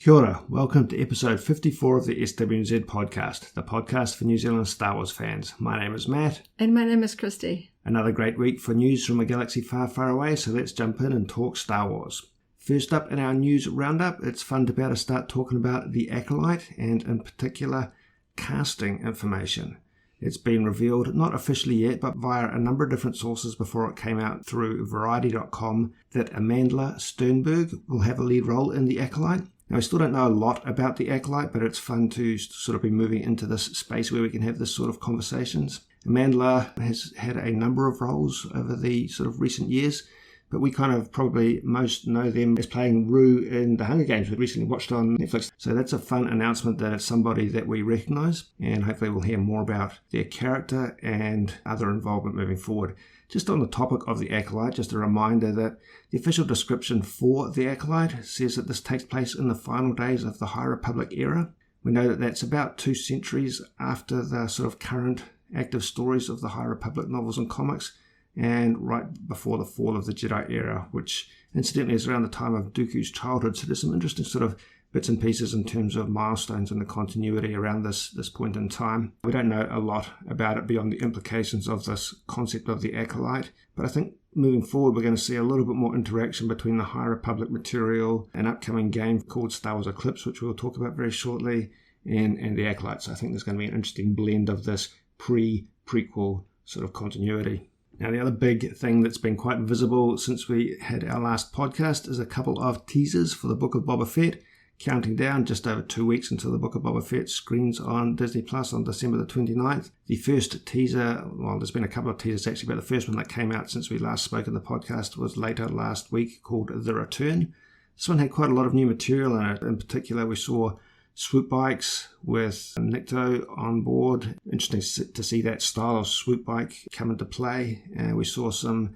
Kia ora, welcome to episode 54 of the SWNZ Podcast, the podcast for New Zealand Star Wars fans. My name is Matt. And my name is Christy. Another great week for news from a galaxy far, far away, so let's jump in and talk Star Wars. First up in our news roundup, it's fun to be able to start talking about the Acolyte, and in particular, casting information. It's been revealed, not officially yet, but via a number of different sources before it came out through Variety.com, that Amandla Sternberg will have a lead role in the Acolyte. Now, I still don't know a lot about the Acolyte, but it's fun to sort of be moving into this space where we can have this sort of conversations. Amandla has had a number of roles over the sort of recent years, but we kind of probably most know them as playing Rue in the Hunger Games we recently watched on Netflix. So that's a fun announcement that it's somebody that we recognise, and hopefully we'll hear more about their character and other involvement moving forward. Just on the topic of the Acolyte, just a reminder that the official description for the Acolyte says that this takes place in the final days of the High Republic era. We know that that's about 2 centuries after the sort of current active stories of the High Republic novels and comics, and right before the fall of the Jedi era, which incidentally is around the time of Dooku's childhood. So there's some interesting sort of bits and pieces in terms of milestones and the continuity around this point in time. We don't know a lot about it beyond the implications of this concept of the Acolyte, but I think moving forward we're going to see a little bit more interaction between the High Republic material, an upcoming game called Star Wars Eclipse, which we'll talk about very shortly, and the Acolyte. So I think there's going to be an interesting blend of this prequel sort of continuity. Now, the other big thing that's been quite visible since we had our last podcast is a couple of teasers for the Book of Boba Fett, counting down just over 2 weeks until the Book of Boba Fett screens on Disney Plus on December the 29th. The first teaser, well, there's been a couple of teasers actually, but the first one that came out since we last spoke in the podcast was later last week, called The Return. This one had quite a lot of new material in it. In particular, we saw swoop bikes with Nikto on board. Interesting to see that style of swoop bike come into play. We saw some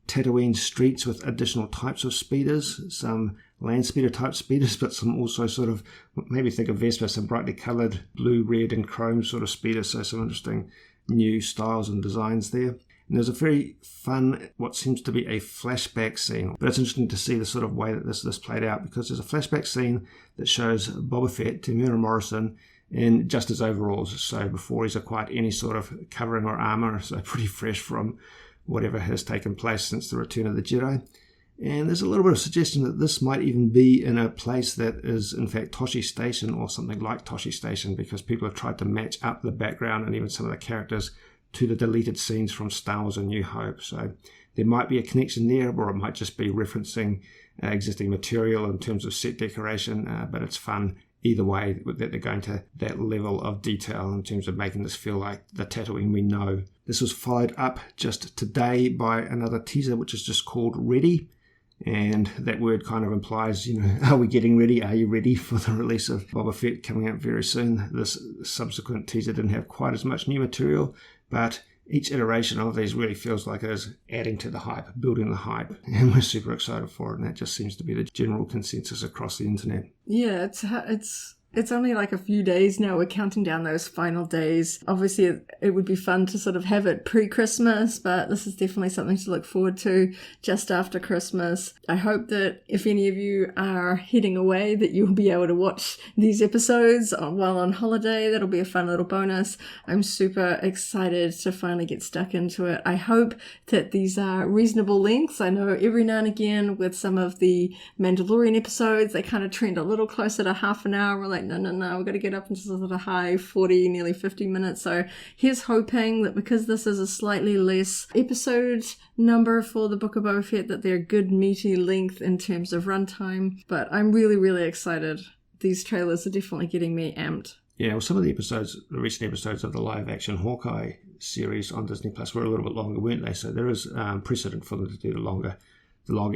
Tatooine streets with additional types of speeders, some land speeder type speeders, but some also sort of, maybe think of Vespa, some brightly coloured blue, red and chrome sort of speeders, so some interesting new styles and designs there. And there's a very fun, what seems to be a flashback scene. But it's interesting to see the sort of way that this played out, because there's a flashback scene that shows Boba Fett, Temuera Morrison, in just his overalls. So before he's acquired any sort of covering or armour, so pretty fresh from whatever has taken place since the Return of the Jedi. And there's a little bit of suggestion that this might even be in a place that is in fact Tosche Station, or something like Tosche Station, because people have tried to match up the background and even some of the characters to the deleted scenes from Star Wars A New Hope. So there might be a connection there, or it might just be referencing existing material in terms of set decoration, but it's fun either way that they're going to that level of detail in terms of making this feel like the Tatooine we know. This was followed up just today by another teaser, which is just called Ready. And that word kind of implies, are we getting ready? Are you ready for the release of Boba Fett coming out very soon? This subsequent teaser didn't have quite as much new material, but each iteration of these really feels like it is adding to the hype, building the hype, and we're super excited for it, and that just seems to be the general consensus across the internet. Yeah, it's only like a few days now. We're counting down those final days. Obviously, it would be fun to sort of have it pre-Christmas, but this is definitely something to look forward to just after Christmas. I hope that if any of you are heading away, that you'll be able to watch these episodes while on holiday. That'll be a fun little bonus. I'm super excited to finally get stuck into it. I hope that these are reasonable lengths. I know every now and again with some of the Mandalorian episodes, they kind of trend a little closer to half an hour. We're like, no, we've got to get up into sort of a high 40, nearly 50 minutes. So here's hoping that because this is a slightly less episode number for the Book of Boba Fett, that they're good meaty length in terms of runtime. But I'm really, really excited. These trailers are definitely getting me amped. Yeah, well, some of the recent episodes of the live-action Hawkeye series on Disney Plus were a little bit longer, weren't they? So there is precedent for them to do the longer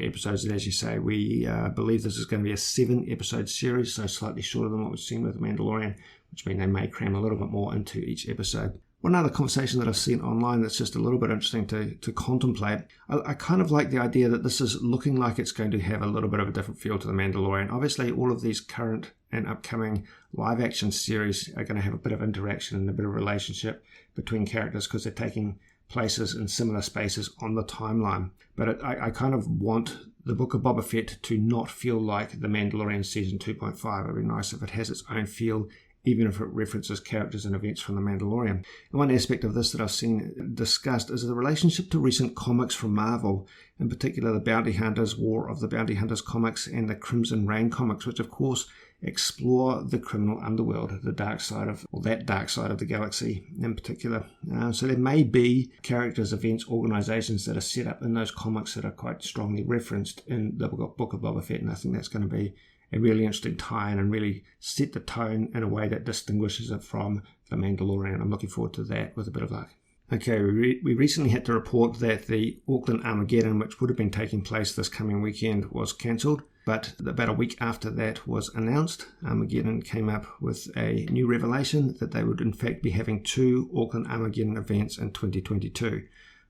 episodes. And as you say, we believe this is going to be a 7-episode series, so slightly shorter than what we've seen with Mandalorian, which means they may cram a little bit more into each episode. One other conversation that I've seen online that's just a little bit interesting to contemplate, I kind of like the idea that this is looking like it's going to have a little bit of a different feel to The Mandalorian. Obviously, all of these current and upcoming live-action series are going to have a bit of interaction and a bit of relationship between characters because they're taking places in similar spaces on the timeline. But I kind of want the Book of Boba Fett to not feel like The Mandalorian Season 2.5. It'd be nice if it has its own feel, even if it references characters and events from The Mandalorian. And one aspect of this that I've seen discussed is the relationship to recent comics from Marvel, in particular the Bounty Hunters, War of the Bounty Hunters comics, and the Crimson Reign comics, which of course explore the criminal underworld, the dark side of, or that dark side of the galaxy in particular. So there may be characters, events, organizations that are set up in those comics that are quite strongly referenced in the Book of Boba Fett, and I think that's going to be a really interesting tie-in and really set the tone in a way that distinguishes it from The Mandalorian. I'm looking forward to that with a bit of luck. Okay, we recently had to report that the Auckland Armageddon, which would have been taking place this coming weekend, was cancelled. But about a week after that was announced, Armageddon came up with a new revelation that they would in fact be having 2 Auckland Armageddon events in 2022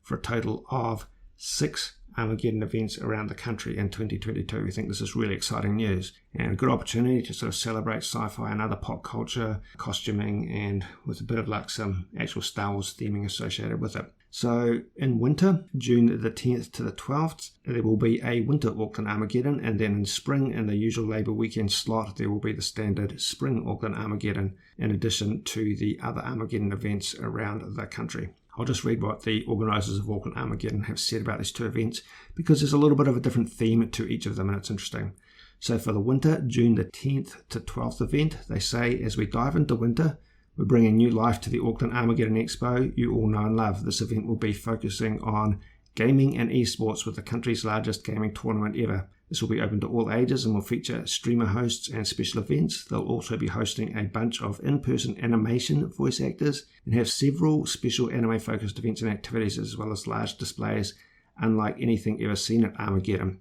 for a total of 6 Armageddon events around the country in 2022. We think this is really exciting news and a good opportunity to sort of celebrate sci-fi and other pop culture, costuming, and with a bit of luck, some actual Star Wars theming associated with it. So in winter, June the 10th to the 12th, there will be a winter Auckland Armageddon, and then in spring, in the usual Labour weekend slot, there will be the standard spring Auckland Armageddon, in addition to the other Armageddon events around the country. I'll just read what the organisers of Auckland Armageddon have said about these 2 events, because there's a little bit of a different theme to each of them, and it's interesting. So for the winter, June the 10th to 12th event, they say, as we dive into winter, we're bringing new life to the Auckland Armageddon Expo you all know and love. This event will be focusing on gaming and esports with the country's largest gaming tournament ever. This will be open to all ages and will feature streamer hosts and special events. They'll also be hosting a bunch of in-person animation voice actors and have several special anime-focused events and activities, as well as large displays unlike anything ever seen at Armageddon.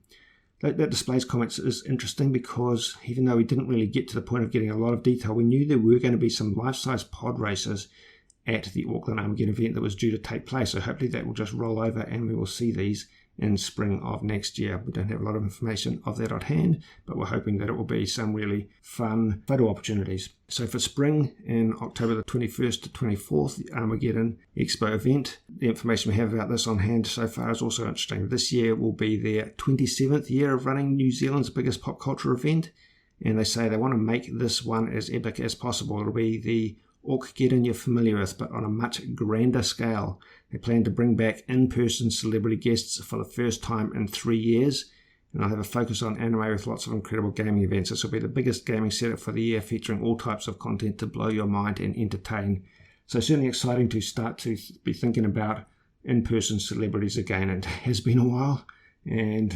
That displays comments is interesting because even though we didn't really get to the point of getting a lot of detail, we knew there were going to be some life-size pod races at the Auckland Armageddon event that was due to take place. So hopefully that will just roll over and we will see these in spring of next year. We don't have a lot of information of that at hand, but we're hoping that it will be some really fun photo opportunities. So for spring, in October the 21st to 24th, the Armageddon Expo event, the information we have about this on hand so far is also interesting. This year will be their 27th year of running New Zealand's biggest pop culture event, and they say they want to make this one as epic as possible. It'll be the Auckgeddon you're familiar with, but on a much grander scale. They plan to bring back in-person celebrity guests for the first time in 3 years, and I'll have a focus on anime with lots of incredible gaming events. This will be the biggest gaming setup for the year, featuring all types of content to blow your mind and entertain. So certainly exciting to start to be thinking about in-person celebrities again. It has been a while, and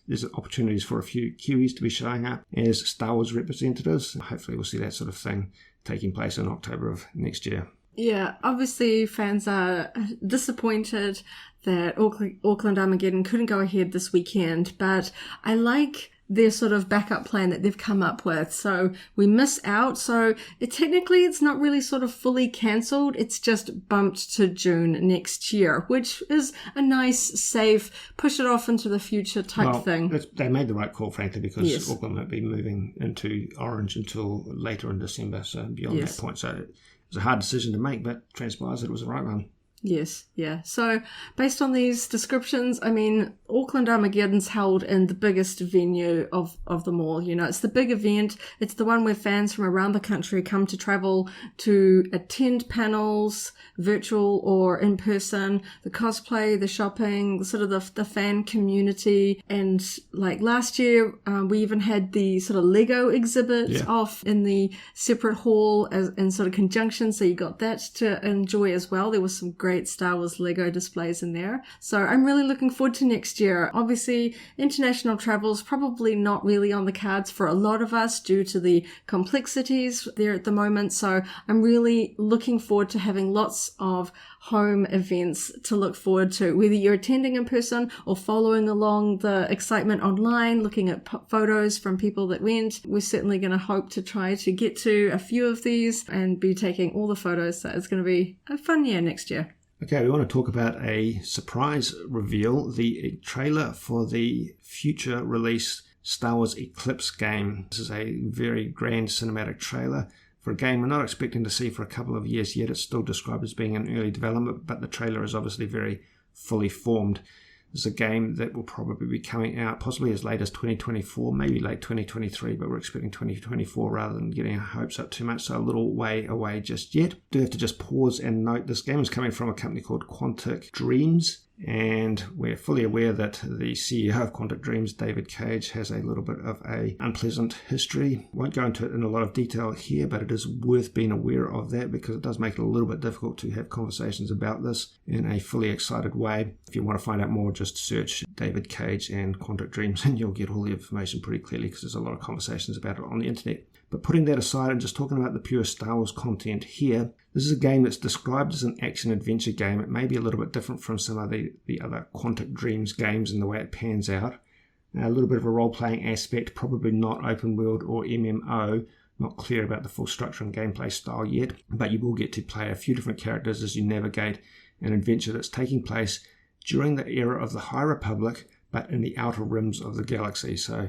there's opportunities for a few Kiwis to be showing up as Star Wars representatives. Hopefully we'll see that sort of thing taking place in October of next year. Yeah, obviously fans are disappointed that Auckland Armageddon couldn't go ahead this weekend, but I like their sort of backup plan that they've come up with. So we miss out. So technically it's not really sort of fully cancelled. It's just bumped to June next year, which is a nice, safe, push it off into the future type thing. They made the right call, frankly, because yes. Auckland won't be moving into orange until later in December. So beyond yes. that point. So it was a hard decision to make, but transpires that it was the right one. Yes, yeah. So based on these descriptions, I mean, Auckland Armageddon's held in the biggest venue of them all. You know, it's the big event. It's the one where fans from around the country come to travel to attend panels, virtual or in person, the cosplay, the shopping, the fan community. And like last year, we even had the sort of Lego exhibit off in the separate hall in sort of conjunction. So you got that to enjoy as well. There was some great Star Wars Lego displays in there. So I'm really looking forward to next year. Obviously, international travel is probably not really on the cards for a lot of us due to the complexities there at the moment. So I'm really looking forward to having lots of home events to look forward to, whether you're attending in person or following along the excitement online, looking at photos from people that went. We're certainly going to hope to try to get to a few of these and be taking all the photos. So it's going to be a fun year next year. Okay, we want to talk about a surprise reveal, the trailer for the future release Star Wars Eclipse game. This is a very grand cinematic trailer for a game we're not expecting to see for a couple of years yet. It's still described as being in early development, but the trailer is obviously very fully formed. It's a game that will probably be coming out possibly as late as 2024, maybe late 2023, but we're expecting 2024 rather than getting our hopes up too much, so a little way away just yet. Do have to just pause and note this game is coming from a company called Quantic Dreams, and we're fully aware that the CEO of Quantic Dreams, David Cage, has a little bit of an unpleasant history. Won't go into it in a lot of detail here, but it is worth being aware of that because it does make it a little bit difficult to have conversations about this in a fully excited way. If you want to find out more, just search David Cage and Quantic Dreams and you'll get all the information pretty clearly because there's a lot of conversations about it on the internet. But putting that aside and just talking about the pure Star Wars content here, this is a game that's described as an action-adventure game. It may be a little bit different from some of the other Quantic Dreams games in the way it pans out. A little bit of a role-playing aspect, probably not open-world or MMO. Not clear about the full structure and gameplay style yet, but you will get to play a few different characters as you navigate an adventure that's taking place during the era of the High Republic, but in the outer rims of the galaxy. So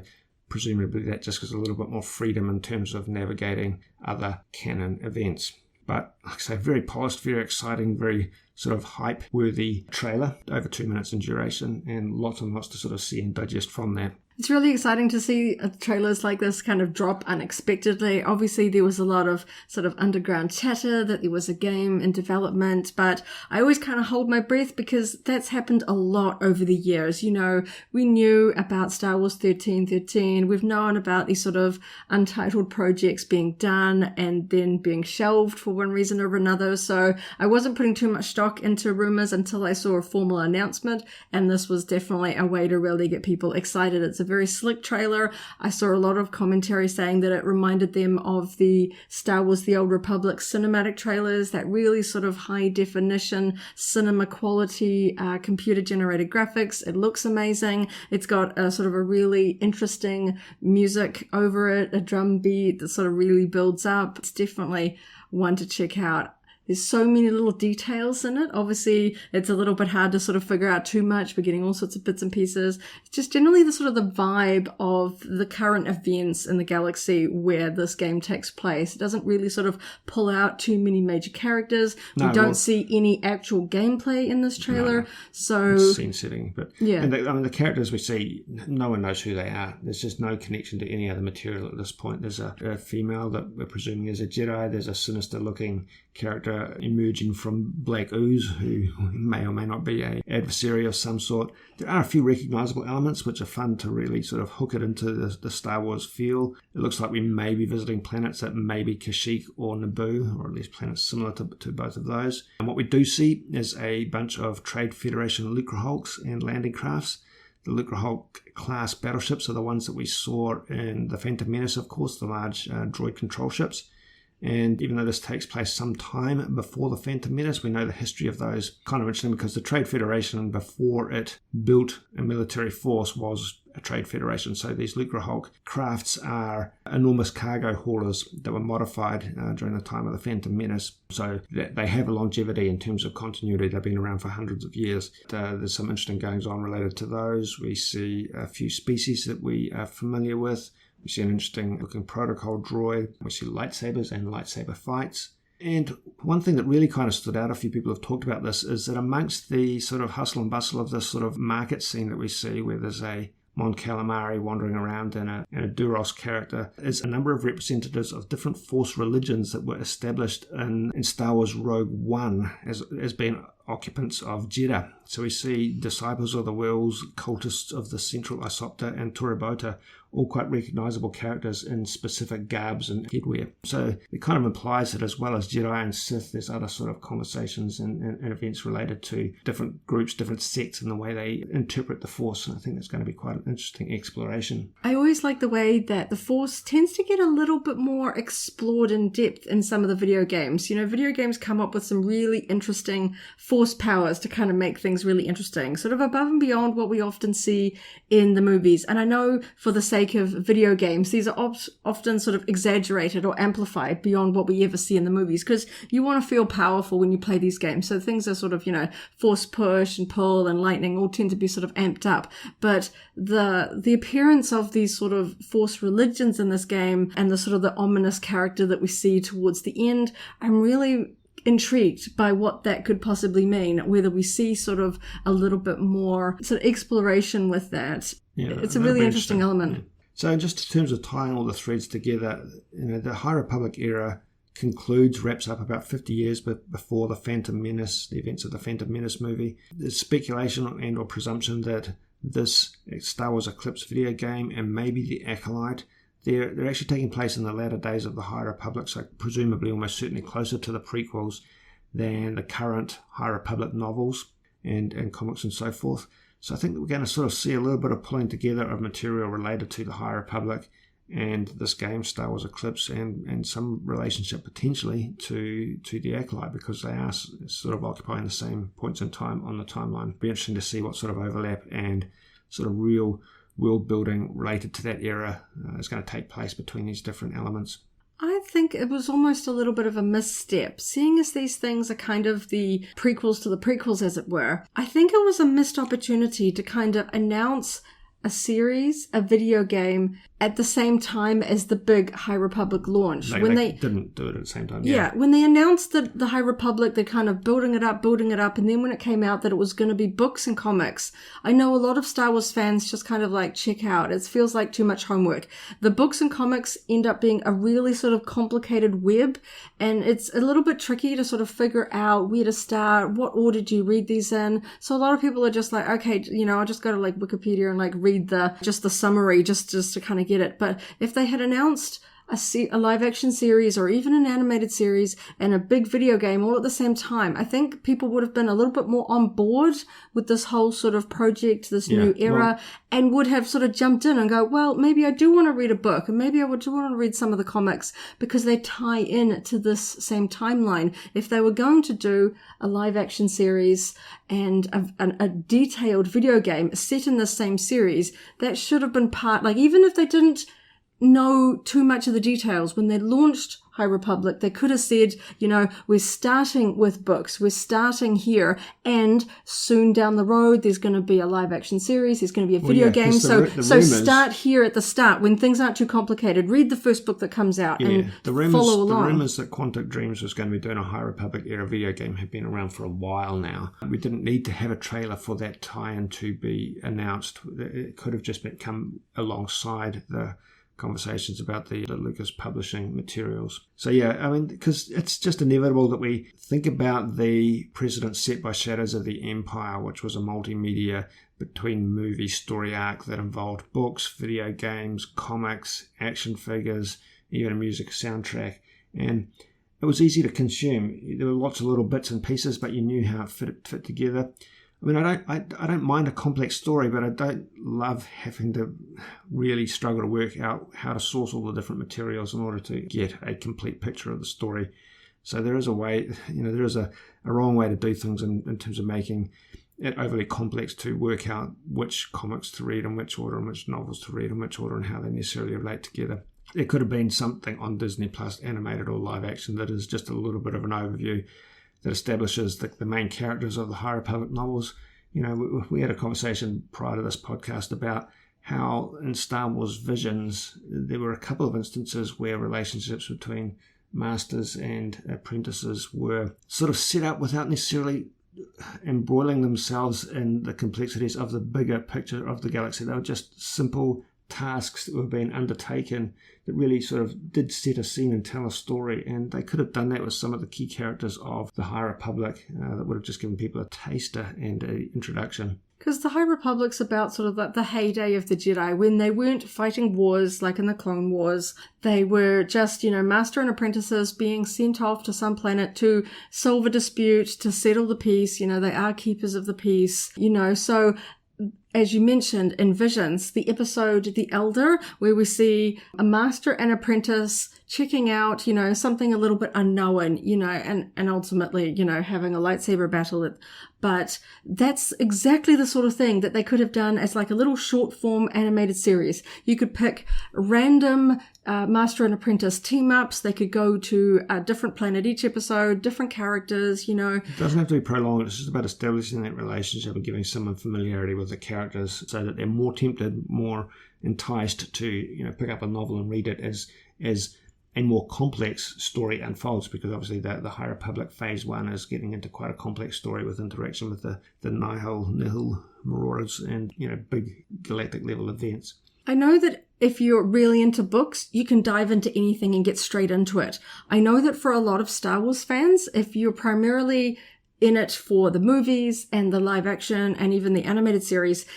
presumably that just gives a little bit more freedom in terms of navigating other canon events. But like I say, very polished, very exciting, very sort of hype-worthy trailer, over 2 minutes in duration, and lots to sort of see and digest from that. It's really exciting to see trailers like this kind of drop unexpectedly. Obviously, there was a lot of sort of underground chatter that there was a game in development, but I always kind of hold my breath because that's happened a lot over the years. You know, we knew about Star Wars 1313. We've known about these sort of untitled projects being done and then being shelved for one reason or another. So I wasn't putting too much stock into rumors until I saw a formal announcement, and this was definitely a way to really get people excited. It's a very slick trailer. I saw a lot of commentary saying that it reminded them of the Star Wars The Old Republic cinematic trailers, that really sort of high definition cinema quality computer generated graphics. It looks amazing. It's got a sort of a really interesting music over it, a drum beat that sort of really builds up. It's definitely one to check out. There's so many little details in it. Obviously, it's a little bit hard to sort of figure out too much. We're getting all sorts of bits and pieces. It's just generally the sort of the vibe of the current events in the galaxy where this game takes place. It doesn't really sort of pull out too many major characters. We don't see any actual gameplay in this trailer. No, so scene setting, but yeah, and the characters we see, no one knows who they are. There's just no connection to any other material at this point. There's a female that we're presuming is a Jedi. There's a sinister-looking character emerging from black ooze who may or may not be an adversary of some sort. There are a few recognizable elements which are fun to really sort of hook it into the Star Wars feel. It looks like we may be visiting planets that may be Kashyyyk or Naboo, or at least planets similar to both of those. And what we do see is a bunch of Trade Federation Lucrehulks and landing crafts. The Lucrehulk class battleships are the ones that we saw in the Phantom Menace, of course, the large droid control ships. And even though this takes place some time before the Phantom Menace, we know the history of those. Kind of interesting because the Trade Federation, before it built a military force, was a Trade Federation. So these Lucrehulk crafts are enormous cargo haulers that were modified during the time of the Phantom Menace. So they have a longevity in terms of continuity. They've been around for hundreds of years. There's some interesting goings on related to those. We see a few species that we are familiar with. We see an interesting looking protocol droid. We see lightsabers and lightsaber fights. And one thing that really kind of stood out, a few people have talked about this, is that amongst the sort of hustle and bustle of this sort of market scene that we see, where there's a Mon Calamari wandering around and a Duros character, is a number of representatives of different Force religions that were established in Star Wars Rogue One as being occupants of Jeddah. So we see disciples of the Wills, cultists of the Central Isopta and Turabota, all quite recognizable characters in specific garbs and headwear. So it kind of implies that as well as Jedi and Sith, there's other sort of conversations and events related to different groups, different sects, and the way they interpret the Force. And I think that's going to be quite an interesting exploration. I always like the way that the Force tends to get a little bit more explored in depth in some of the video games. You know, video games come up with some really interesting force powers to kind of make things really interesting, sort of above and beyond what we often see in the movies. And I know for the sake of video games, these are often sort of exaggerated or amplified beyond what we ever see in the movies, because you want to feel powerful when you play these games. So things are sort of, force push and pull and lightning all tend to be sort of amped up. But the appearance of these sort of force religions in this game and the sort of the ominous character that we see towards the end, I'm really intrigued by what that could possibly mean, whether we see sort of a little bit more sort of exploration with that. Yeah, it's a really interesting element. Yeah. So just in terms of tying all the threads together, the High Republic era wraps up about 50 years before the Phantom Menace, the events of the Phantom Menace movie. There's speculation and or presumption that this Star Wars Eclipse video game and maybe the Acolyte, they're actually taking place in the latter days of the High Republic, so presumably almost certainly closer to the prequels than the current High Republic novels and comics and so forth. So I think that we're going to sort of see a little bit of pulling together of material related to the High Republic and this game, Star Wars Eclipse, and some relationship potentially to the Acolyte, because they are sort of occupying the same points in time on the timeline. It'll be interesting to see what sort of overlap and sort of real world building related to that era is going to take place between these different elements. I think it was almost a little bit of a misstep, seeing as these things are kind of the prequels to the prequels, as it were. I think it was a missed opportunity to kind of announce a series, a video game, at the same time as the big High Republic launch. They didn't do it at the same time. Yeah, when they announced the High Republic, they're kind of building it up, and then when it came out that it was going to be books and comics, I know a lot of Star Wars fans just kind of like check out. It feels like too much homework. The books and comics end up being a really sort of complicated web, and it's a little bit tricky to sort of figure out where to start, what order do you read these in. So a lot of people are just like, okay, I'll just go to like Wikipedia and like read the summary just to kind of get it. But if they had announced a live action series or even an animated series and a big video game all at the same time, I think people would have been a little bit more on board with this whole sort of project, this new era, and would have sort of jumped in and go, well, maybe I do want to read a book, and maybe I do want to read some of the comics because they tie in to this same timeline. If they were going to do a live action series and a detailed video game set in the same series, that should have been part, like even if they didn't know too much of the details when they launched High Republic, they could have said, we're starting with books, we're starting here, and soon down the road there's going to be a live action series, there's going to be a video game, so start here at the start when things aren't too complicated, read the first book that comes out and follow along. The rumours that Quantic Dreams was going to be doing a High Republic era video game have been around for a while now. We didn't need to have a trailer for that tie-in to be announced. It could have just come alongside the conversations about the Lucas publishing materials. So because it's just inevitable that we think about the precedent set by Shadows of the Empire, which was a multimedia between movie story arc that involved books, video games, comics, action figures, even a music soundtrack. And it was easy to consume. There were lots of little bits and pieces, but you knew how it fit together. I mean, I don't mind a complex story, but I don't love having to really struggle to work out how to source all the different materials in order to get a complete picture of the story. So there is a way, there is a wrong way to do things in terms of making it overly complex to work out which comics to read in which order and which novels to read in which order and how they necessarily relate together. There could have been something on Disney Plus, animated or live action, that is just a little bit of an overview that establishes the main characters of the High Republic novels. We had a conversation prior to this podcast about how in Star Wars Visions, there were a couple of instances where relationships between masters and apprentices were sort of set up without necessarily embroiling themselves in the complexities of the bigger picture of the galaxy. They were just simple tasks that were being undertaken that really sort of did set a scene and tell a story, and they could have done that with some of the key characters of the High Republic that would have just given people a taster and an introduction. Because the High Republic's about sort of the heyday of the Jedi, when they weren't fighting wars like in the Clone Wars. They were just, master and apprentices being sent off to some planet to solve a dispute, to settle the peace. They are keepers of the peace, so as you mentioned, in Visions, the episode The Elder, where we see a master and apprentice checking out, something a little bit unknown, and ultimately, having a lightsaber battle. But that's exactly the sort of thing that they could have done as like a little short form animated series. You could pick random master and apprentice team ups. They could go to a different planet each episode, different characters, It doesn't have to be prolonged. It's just about establishing that relationship and giving someone familiarity with the characters so that they're more tempted, more enticed to, pick up a novel and read it as a more complex story unfolds, because obviously the High Republic Phase 1 is getting into quite a complex story with interaction with the Nihil Marauders and, big galactic level events. I know that if you're really into books, you can dive into anything and get straight into it. I know that for a lot of Star Wars fans, if you're primarily in it for the movies and the live action and even the animated series,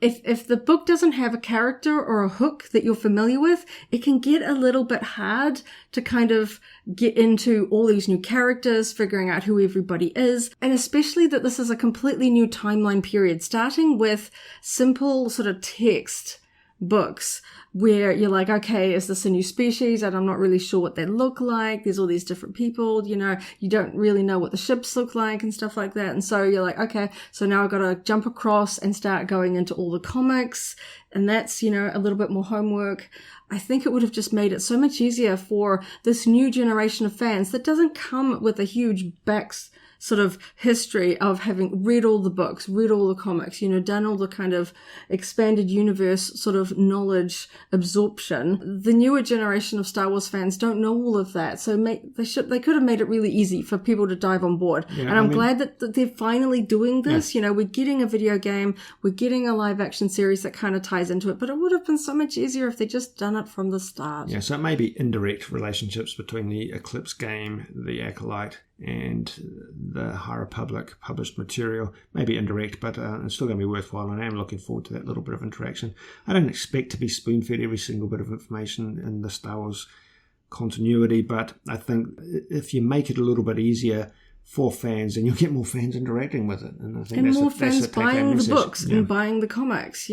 if the book doesn't have a character or a hook that you're familiar with, it can get a little bit hard to kind of get into all these new characters, figuring out who everybody is, and especially that this is a completely new timeline period, starting with simple sort of text books where you're like, okay, is this a new species? And I'm not really sure what they look like. There's all these different people, you don't really know what the ships look like and stuff like that. And so you're like, okay, so now I've got to jump across and start going into all the comics. And that's, a little bit more homework. I think it would have just made it so much easier for this new generation of fans that doesn't come with a huge sort of history of having read all the books, read all the comics, done all the kind of expanded universe sort of knowledge absorption. The newer generation of Star Wars fans don't know all of that. So they could have made it really easy for people to dive on board. Yeah, and I'm glad that they're finally doing this. Yeah. We're getting a video game, we're getting a live action series that kind of ties into it, but it would have been so much easier if they just done it from the start. Yeah, so it may be indirect relationships between the Eclipse game, the Acolyte, and the High Republic published material. Maybe indirect, but it's still going to be worthwhile, and I am looking forward to that little bit of interaction. I don't expect to be spoon-fed every single bit of information in the Star Wars continuity, but I think if you make it a little bit easier for fans, then you'll get more fans interacting with it. And I think more fans buying the books and buying the comics,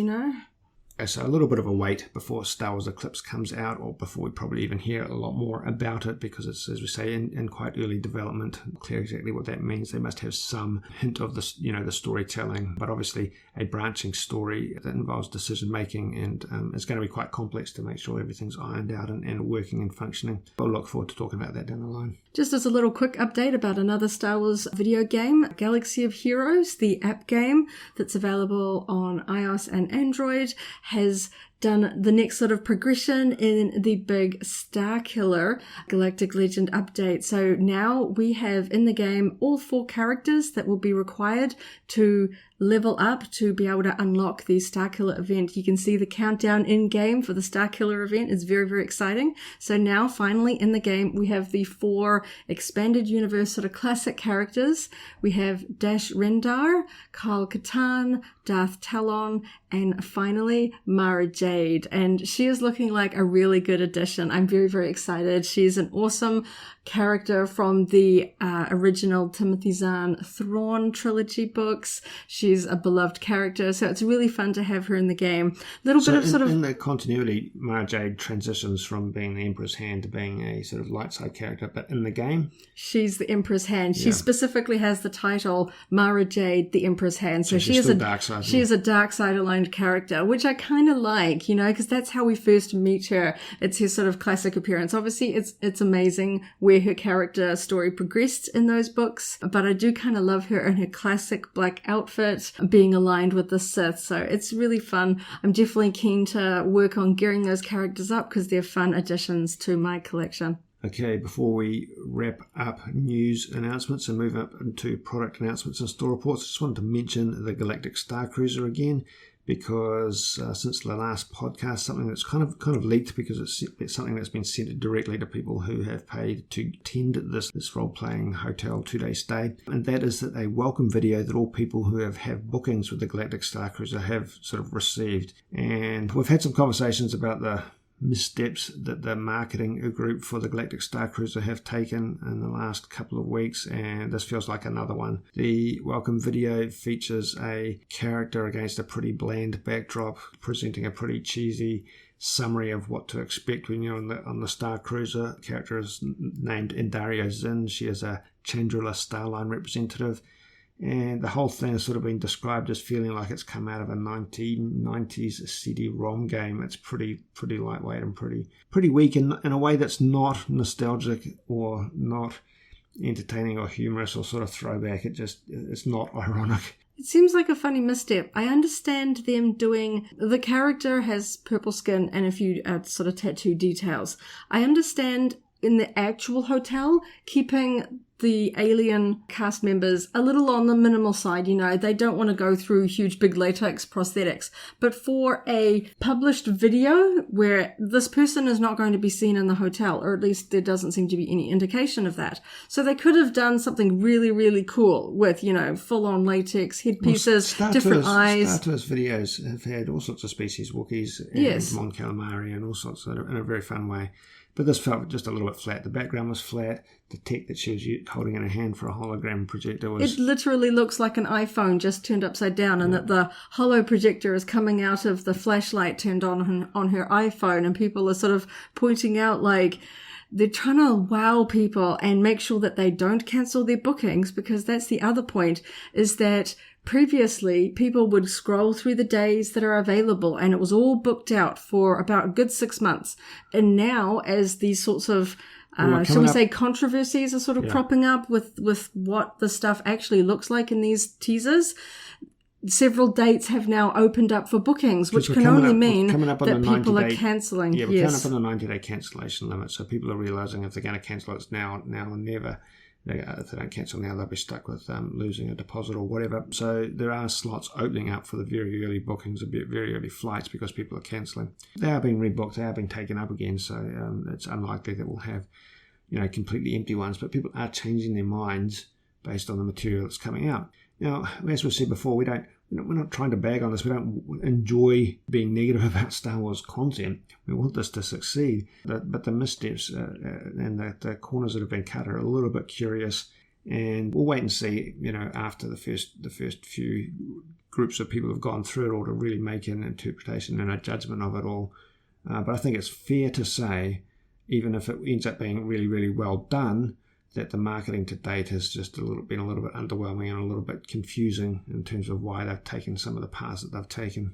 So a little bit of a wait before Star Wars Eclipse comes out, or before we probably even hear a lot more about it, because it's, as we say, in quite early development. Clear exactly what that means. They must have some hint of this, the storytelling, but obviously a branching story that involves decision making, and it's going to be quite complex to make sure everything's ironed out and working and functioning. We'll look forward to talking about that down the line. Just as a little quick update about another Star Wars video game, Galaxy of Heroes, the app game that's available on iOS and Android, has done the next sort of progression in the big Starkiller Galactic Legend update. So now we have in the game all 4 characters that will be required to level up to be able to unlock the Starkiller event. You can see the countdown in game for the Starkiller event. It's very, very exciting. So now finally in the game we have the 4 expanded universe sort of classic characters. We have Dash Rendar, Kyle Katarn, Darth Talon, and finally Mara Jade. And she is looking like a really good addition. I'm very, very excited. She's an awesome character from the original Timothy Zahn Thrawn trilogy books. She's a beloved character, so it's really fun to have her in the game. In the continuity, Mara Jade transitions from being the Emperor's Hand to being a sort of light side character, but in the game, she's the Emperor's Hand. She specifically has the title Mara Jade, the Emperor's Hand. So she is a dark side aligned character, which I kind of like, because that's how we first meet her. It's her sort of classic appearance. Obviously, it's amazing where her character story progressed in those books, but I do kind of love her in her classic black outfit being aligned with the Sith, so it's really fun. I'm definitely keen to work on gearing those characters up because they're fun additions to my collection. Okay, before we wrap up news announcements and move up into product announcements and store reports, I just wanted to mention the Galactic Starcruiser again, because since the last podcast, something that's kind of leaked, because it's something that's been sent directly to people who have paid to attend this role-playing hotel 2-day stay, and that is that a welcome video that all people who have bookings with the Galactic Starcruiser have sort of received. And we've had some conversations about the missteps that the marketing group for the Galactic Starcruiser have taken in the last couple of weeks, and this feels like another one. The welcome video features a character against a pretty bland backdrop, presenting a pretty cheesy summary of what to expect when you're on the Starcruiser. The character is named Indario Zin. She is a Chandrila Starline representative. And the whole thing has sort of been described as feeling like it's come out of a 1990s CD-ROM game. It's pretty lightweight and pretty weak in a way that's not nostalgic or not entertaining or humorous or sort of throwback. It's not ironic. It seems like a funny misstep. I understand them doing... The character has purple skin and a few sort of tattoo details. I understand in the actual hotel keeping the alien cast members a little on the minimal side, they don't want to go through huge big latex prosthetics. But for a published video where this person is not going to be seen in the hotel, or at least there doesn't seem to be any indication of that. So they could have done something really, really cool with, full on latex headpieces, different eyes. Star Tours videos have had all sorts of species, Wookiees and Mon Calamari and all sorts in a very fun way. But this felt just a little bit flat. The background was flat. The tech that she was holding in her hand for a hologram projector was... It literally looks like an iPhone just turned upside down, and that the holo projector is coming out of the flashlight turned on her iPhone, and people are sort of pointing out like... They're trying to wow people and make sure that they don't cancel their bookings, because that's the other point, is that previously people would scroll through the days that are available and it was all booked out for about a good 6 months. And now, as these sorts of shall we say controversies are sort of cropping up with what the stuff actually looks like in these teasers, several dates have now opened up for bookings, which can only mean that people are cancelling. Yeah, we're coming up on the 90-day cancellation limit, so people are realising if they're going to cancel, it's now or never. If they don't cancel now, they'll be stuck with losing a deposit or whatever. So there are slots opening up for the very early bookings, very early flights, because people are cancelling. They are being rebooked, they are being taken up again, so it's unlikely that we'll have completely empty ones, but people are changing their minds based on the material that's coming out. Now, as we've said before, we're not trying to bag on this. We don't enjoy being negative about Star Wars content. We want this to succeed. But the missteps and the corners that have been cut are a little bit curious. And we'll wait and see, after the first few groups of people have gone through it all to really make an interpretation and a judgment of it all. But I think it's fair to say, even if it ends up being really, really well done, that the marketing to date has just been a little bit underwhelming and a little bit confusing in terms of why they've taken some of the paths that they've taken.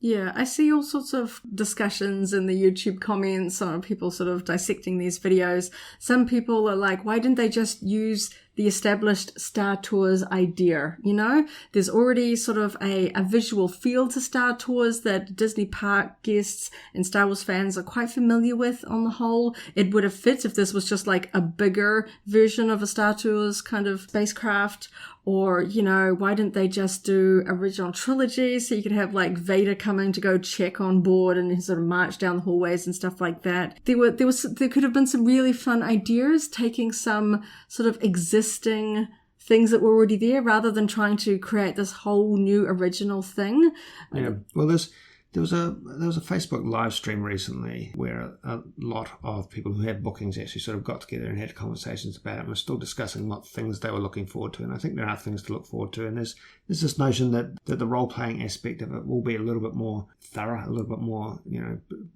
Yeah, I see all sorts of discussions in the YouTube comments on people sort of dissecting these videos. Some people are like, why didn't they just use the established Star Tours idea? There's already sort of a visual feel to Star Tours that Disney park guests and Star Wars fans are quite familiar with on the whole. It would have fit if this was just like a bigger version of a Star Tours kind of spacecraft. Or, why didn't they just do original trilogy so you could have like Vader coming to go check on board and sort of march down the hallways and stuff like that. There could have been some really fun ideas, taking some sort of existing things that were already there rather than trying to create this whole new original thing. Yeah, well, there was a Facebook live stream recently where a lot of people who had bookings actually sort of got together and had conversations about it and were still discussing what things they were looking forward to. And I think there are things to look forward to. And there's this notion that the role-playing aspect of it will be a little bit more thorough, a little bit more,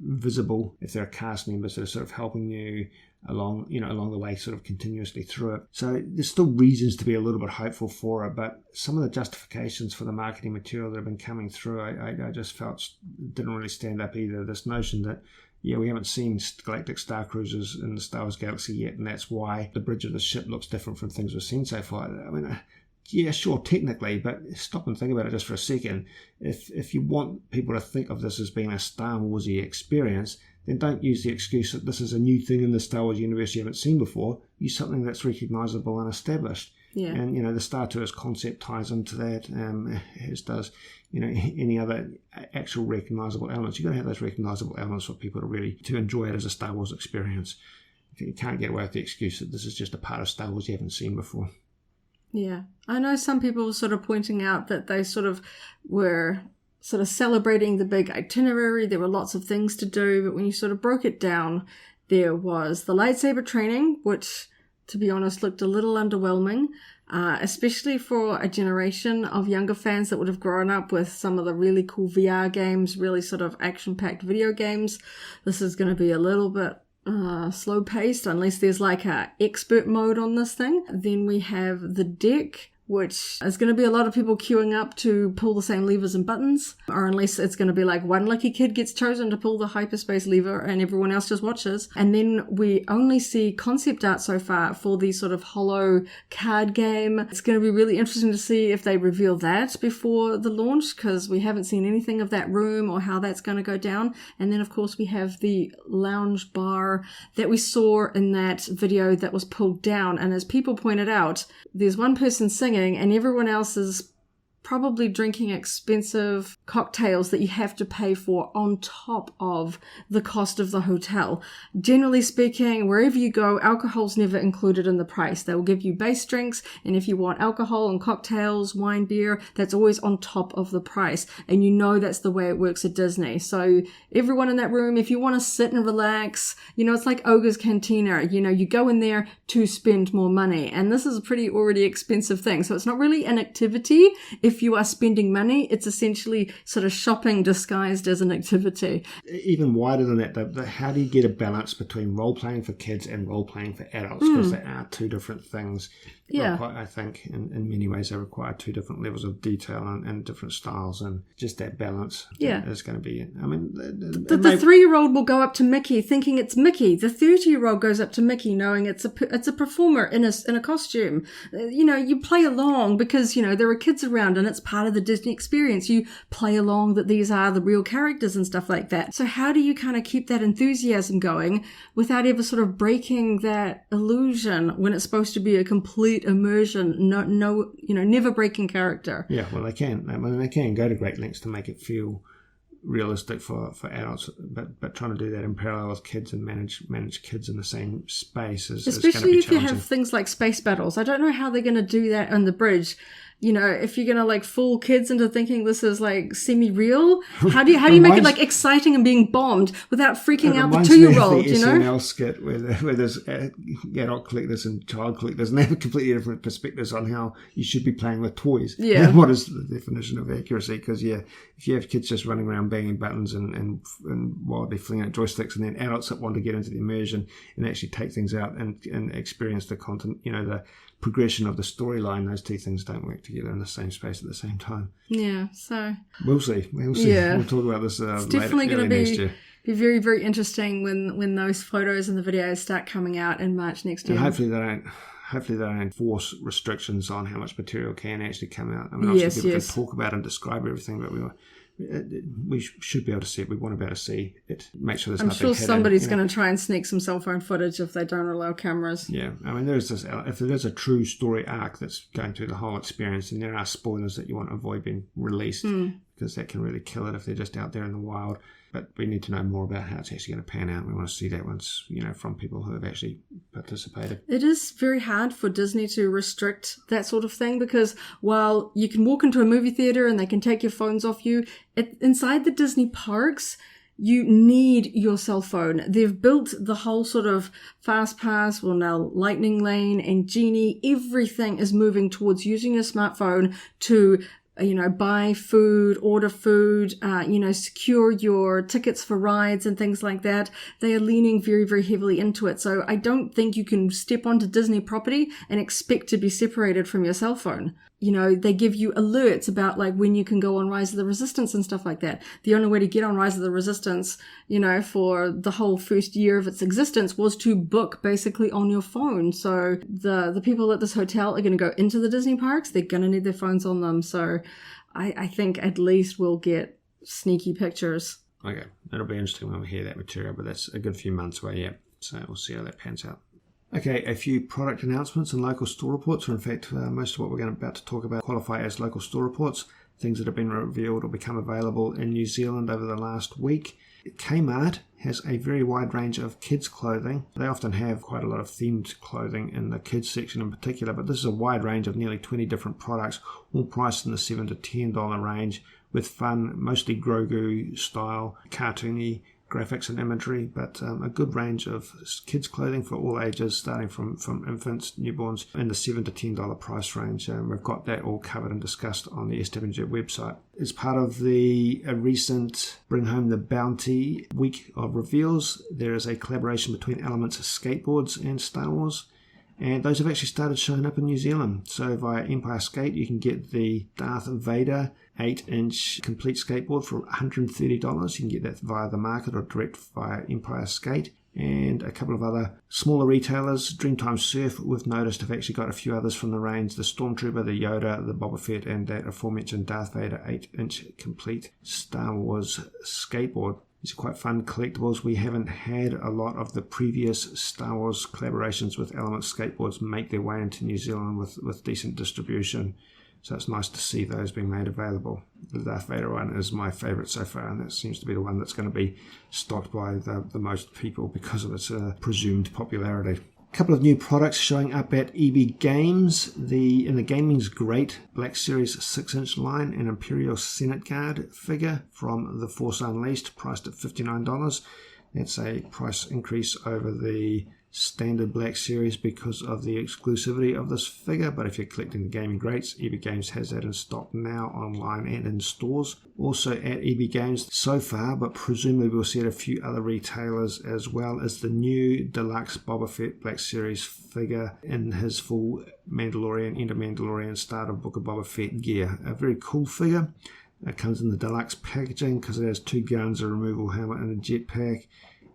visible if there are cast members that are sort of helping you along the way, sort of continuously through it. So there's still reasons to be a little bit hopeful for it, but some of the justifications for the marketing material that have been coming through, I just felt didn't really stand up either. This notion that, we haven't seen Galactic Starcruisers in the Star Wars galaxy yet, and that's why the bridge of the ship looks different from things we've seen so far. I mean, yeah, sure, technically, but stop and think about it just for a second. If you want people to think of this as being a Star Warsy experience, then don't use the excuse that this is a new thing in the Star Wars universe you haven't seen before. Use something that's recognisable and established. Yeah. And, the Star Tours concept ties into that, as does, any other actual recognisable elements. You've got to have those recognisable elements for people to enjoy it as a Star Wars experience. You can't get away with the excuse that this is just a part of Star Wars you haven't seen before. Yeah. I know some people were sort of pointing out that they sort of were sort of celebrating the big itinerary. There were lots of things to do, but when you sort of broke it down, there was the lightsaber training, which, to be honest, looked a little underwhelming, especially for a generation of younger fans that would have grown up with some of the really cool VR games, really sort of action-packed video games. This is going to be a little bit slow-paced, unless there's like a expert mode on this thing. Then we have the deck, which is going to be a lot of people queuing up to pull the same levers and buttons, or unless it's going to be like one lucky kid gets chosen to pull the hyperspace lever and everyone else just watches. And then we only see concept art so far for the sort of hollow card game. It's going to be really interesting to see if they reveal that before the launch, because we haven't seen anything of that room or how that's going to go down. And then of course we have the lounge bar that we saw in that video that was pulled down. And as people pointed out, there's one person singing and everyone else is probably drinking expensive cocktails that you have to pay for on top of the cost of the hotel. Generally speaking, wherever you go, alcohol's never included in the price. They will give you base drinks, and if you want alcohol and cocktails, wine, beer, that's always on top of the price. And you know that's the way it works at Disney. So everyone in that room, if you want to sit and relax, it's like Ogre's Cantina. You go in there to spend more money. And this is a pretty already expensive thing. So it's not really an activity. If you are spending money, it's essentially sort of shopping disguised as an activity. Even wider than that, how do you get a balance between role-playing for kids and role-playing for adults? Because they are two different things. Yeah. I think in many ways they require two different levels of detail and different styles, and just that balance is going to be, the 3-year-old will go up to Mickey thinking it's Mickey. The 30-year-old goes up to Mickey knowing it's a performer in a costume. You play along because, there are kids around and it's part of the Disney experience. You play along that these are the real characters and stuff like that. So how do you kind of keep that enthusiasm going without ever sort of breaking that illusion when it's supposed to be a complete immersion, never breaking character? Yeah, well, they can. They can go to great lengths to make it feel realistic for adults, but trying to do that in parallel with kids and manage kids in the same space is especially if you have things like space battles. I don't know how they're going to do that on the bridge. If you're going to fool kids into thinking this is semi-real, how do you make it exciting and being bombed without freaking out the 2-year-old, the SNL skit where there's adult collectors and child collectors and they have completely different perspectives on how you should be playing with toys. Yeah. What is the definition of accuracy? Because if you have kids just running around banging buttons and wildly flinging at joysticks, and then adults that want to get into the immersion and actually take things out and experience the content, the progression of the storyline, those two things don't work together in the same space at the same time. Yeah, so we'll see. Yeah. We'll talk about this it's definitely going to be very, very interesting when those photos and the videos start coming out in March next year. And hopefully they don't force restrictions on how much material can actually come out. Obviously people can talk about and describe everything, but we should be able to see it. We want to be able to see it. Make sure there's nothing hidden. I'm sure somebody's going to try and sneak some cell phone footage if they don't allow cameras. Yeah, there's this. If there's a true story arc that's going through the whole experience, and there are spoilers that you want to avoid being released, because that can really kill it if they're just out there in the wild. But we need to know more about how it's actually going to pan out. We want to see that once, from people who have actually participated. It is very hard for Disney to restrict that sort of thing, because while you can walk into a movie theater and they can take your phones off you, inside the Disney parks, you need your cell phone. They've built the whole sort of Fast Pass, now Lightning Lane and Genie. Everything is moving towards using your smartphone to buy food, order food, secure your tickets for rides and things like that. They are leaning very, very heavily into it. So I don't think you can step onto Disney property and expect to be separated from your cell phone. They give you alerts about when you can go on Rise of the Resistance and stuff like that. The only way to get on Rise of the Resistance, for the whole first year of its existence was to book basically on your phone. So the people at this hotel are going to go into the Disney parks. They're going to need their phones on them. So I think at least we'll get sneaky pictures. Okay. It'll be interesting when we hear that material, but that's a good few months away yet. So we'll see how that pans out. Okay, a few product announcements and local store reports, or in fact, most of what we're about to talk about qualify as local store reports, things that have been revealed or become available in New Zealand over the last week. Kmart has a very wide range of kids clothing. They often have quite a lot of themed clothing in the kids section in particular, but this is a wide range of nearly 20 different products, all priced in the $7 to $10 range, with fun, mostly Grogu style, cartoony graphics and imagery, but a good range of kids clothing for all ages, starting from infants, newborns, in the $7 to $10 price range. We've got that all covered and discussed on the SWNZ website. As part of the recent Bring Home the Bounty week of reveals, there is a collaboration between Elements Skateboards and Star Wars. And those have actually started showing up in New Zealand. So via Empire Skate, you can get the Darth Vader 8-inch complete skateboard for $130. You can get that via the market or direct via Empire Skate. And a couple of other smaller retailers, Dreamtime Surf, we've noticed have actually got a few others from the range. The Stormtrooper, the Yoda, the Boba Fett, and that aforementioned Darth Vader 8-inch complete Star Wars skateboard. These are quite fun collectibles. We haven't had a lot of the previous Star Wars collaborations with Element Skateboards make their way into New Zealand with decent distribution. So it's nice to see those being made available. The Darth Vader one is my favourite so far, and that seems to be the one that's going to be stocked by the most people because of its presumed popularity. A couple of new products showing up at EB Games. In the Gaming's Great Black Series 6-inch line, an Imperial Senate Guard figure from The Force Unleashed, priced at $59. That's a price increase over the standard Black Series because of the exclusivity of this figure, but if you're collecting the Gaming Greats, EB Games has that in stock now online and in stores. Also at EB Games so far, but presumably we'll see at a few other retailers as well, as the new deluxe Boba Fett Black Series figure in his full Mandalorian, End of Mandalorian, start of Book of Boba Fett gear. A very cool figure. It comes in the deluxe packaging because it has 2 guns, a removal helmet and a jetpack,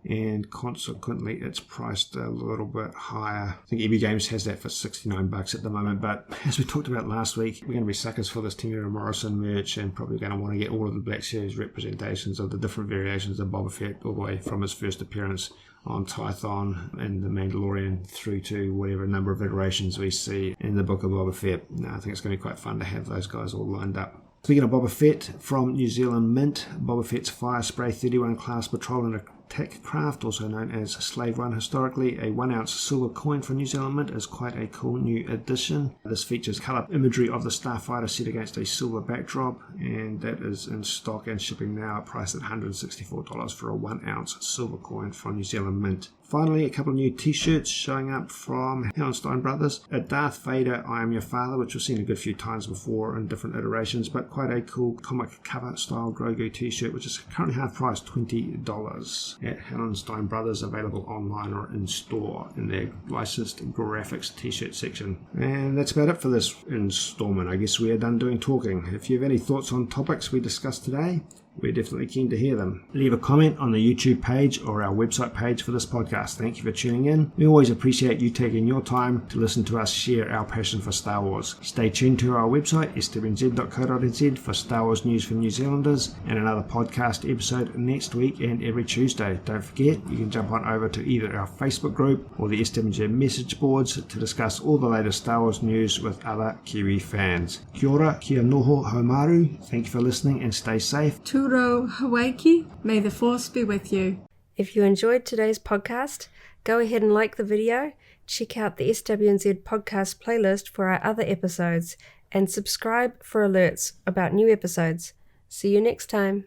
and consequently it's priced a little bit higher. I think EB Games has that for $69 at the moment, but as we talked about last week, we're going to be suckers for this Temuera Morrison merch and probably going to want to get all of the Black Series representations of the different variations of Boba Fett, all the way from his first appearance on Tython and the Mandalorian through to whatever number of iterations we see in the Book of Boba Fett. I think it's going to be quite fun to have those guys all lined up. Speaking of Boba Fett, from New Zealand Mint, Boba Fett's Fire Spray 31 class patrol and attack craft, also known as Slave One historically, a 1-ounce silver coin from New Zealand Mint, is quite a cool new addition. This features colour imagery of the starfighter set against a silver backdrop, and that is in stock and shipping now, priced at $164 for a 1-ounce silver coin from New Zealand Mint. Finally, a couple of new t-shirts showing up from Hellenstein Brothers. A Darth Vader I Am Your Father, which we've seen a good few times before in different iterations, but quite a cool comic cover style Grogu t-shirt, which is currently half price, $20 at Hellenstein Brothers, available online or in store in their licensed graphics t-shirt section. And that's about it for this installment. I guess we are done doing talking. If you have any thoughts on topics we discussed today, we're definitely keen to hear them. Leave a comment on the YouTube page or our website page for this podcast. Thank you for tuning in. We always appreciate you taking your time to listen to us share our passion for Star Wars. Stay tuned to our website, SWNZ.co.nz, for Star Wars news for New Zealanders, and another podcast episode next week and every Tuesday. Don't forget, you can jump on over to either our Facebook group or the SWNZ message boards to discuss all the latest Star Wars news with other Kiwi fans. Kia ora, kia noho haumaru. Thank you for listening and stay safe. Turou Hawaiki, may the Force be with you. If you enjoyed today's podcast, go ahead and like the video, check out the SWNZ Podcast playlist for our other episodes, and subscribe for alerts about new episodes. See you next time.